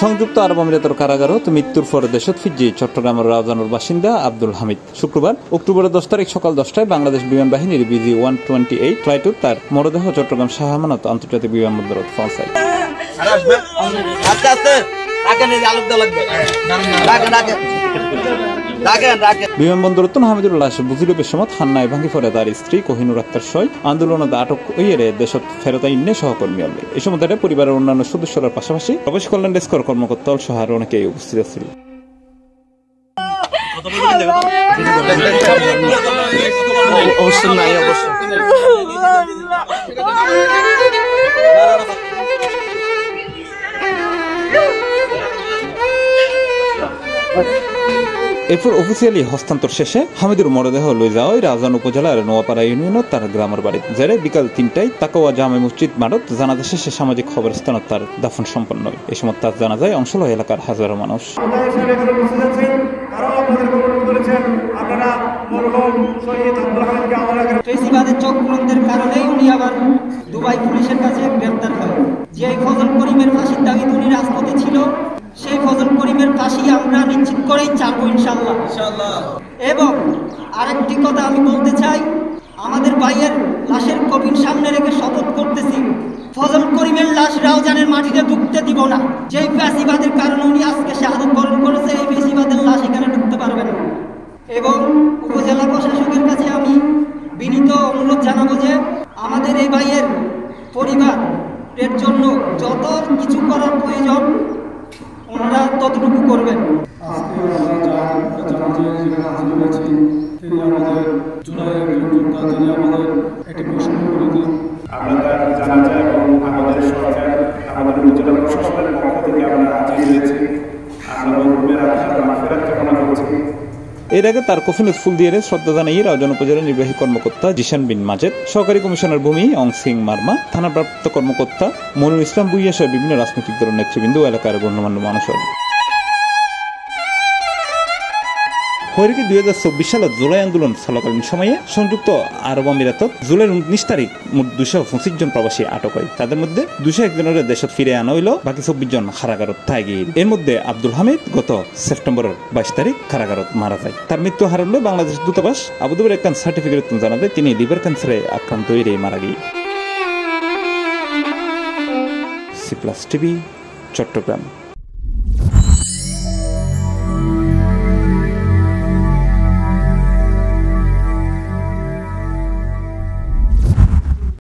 সংযুক্ত আরব আমিরাতের কারাগারত মৃত্যুর পর দেশত ফিজি চট্টগ্রামের রাউজানের বাসিন্দা আব্দুল হামিদ শুক্রবার অক্টোবরের 10 তারিখ সকাল 10টায় বাংলাদেশ বিমান বাহিনীর BG-128 ফ্লাইটত তার মরদেহ চট্টগ্রাম শাহ আমানত আন্তর্জাতিক বিমানবন্দরত পৌঁছায়। বিমানবন্দরত হামিদুর লাশ বুঝিলবের সময় হান্নায় ভাঙি পড়ে তার স্ত্রী কোহিনুর আক্তার সয় আন্দোলনত আটক হইয়ে দেশত ফেরত আইনে সহকর্মী হল। এই সময় পরিবারের অন্যান্য সদস্যরা পাশাপাশি প্রবেশ কল্যাণ ডেস্কর কর্মকর্তা সহ আরো অনেকেই উপস্থিত ছিল। এরপর অফিসিয়ালি হস্তান্তর শেষে হামিদুর মরদেহ লই যাওয়ায় রাউজান উপজেলার নোয়াপাড়া ইউনিয়নত তার গ্রামের বাড়ি জেরে বিকাল 3টায় তাকওয়া জামে মসজিদ মাঠত জানাজা শেষে সামাজিক খবরস্থানত তার দাফন সম্পন্ন হয়। এই সময় তার জানাজায় অংশ লয় এলাকার হাজারো মানুষ। ফেসিবাদের চক্রান্তের কারণেই উনি আবার দুবাই পুলিশের কাছে গ্রেফতার হয়। যে ফজল করিমের ফাঁসির দাবিতে উনি রাজপথে ছিল, সেই ফজল করিমের ফাঁসি আমরা নিশ্চিত করেই চাবো ইনশাআল্লাহ। এবং আরেকটি কথা আমি বলতে চাই, আমাদের ভাইয়ের লাশের কবির সামনে রেখে শপথ করতেছি, ফজল করিমের লাশ রাউজানের মাটিতে ঢুকতে দিব না। যেই ফ্যাসিবাদের কারণে উনি আজকে শাহাদত বরণ করেছে, এই ফ্যাসিবাদের লাশ এখানে ঢুকতে পারবে না। এবং উপজেলা প্রশাসকের কাছে আমি বিনীত অনুরোধ জানাবো যে আমাদের এই ভাইয়ের পরিবারের জন্য যত কিছু করার প্রয়োজন ওনারা ততটুকু করবেন। এর আগে তার কফিনে ফুল দিয়ে শ্রদ্ধা জানিয়ে রাউজান উপজেলা নির্বাহী কর্মকর্তা জিশান বিন মাজেদ, সহকারী কমিশনার ভূমি অংসিং মার্মা, থানাপ্রাপ্ত কর্মকর্তা মনুর ইসলাম বুইয়া সহ বিভিন্ন রাজনৈতিক দলের নেতৃবৃন্দ ও এলাকার গণ্যমান্য মানুষ। হরিকে 2024 সালের জুলাই আন্দোলন চলাকালীন সময়ে সংযুক্ত আরব আমিরাতত জুলাইয়ের 19 তারিখ মোট 225 জন প্রবাসী আটক হয়। তাদের মধ্যে 201 জনের দেশত ফিরে আনা হইল, বাকি 24 জন কারাগারত থাকি। এর মধ্যে আব্দুল হামিদ গত সেপ্টেম্বরের 22 তারিখ কারাগারত মারা যায়। তার মৃত্যু হারালো বাংলাদেশ দূতাবাস আবুধাবির একখান সার্টিফিকেট জানাতে তিনি লিভার ক্যান্সারে আক্রান্ত হয়ে মারা গিয়ে। C+ TV Chittagong.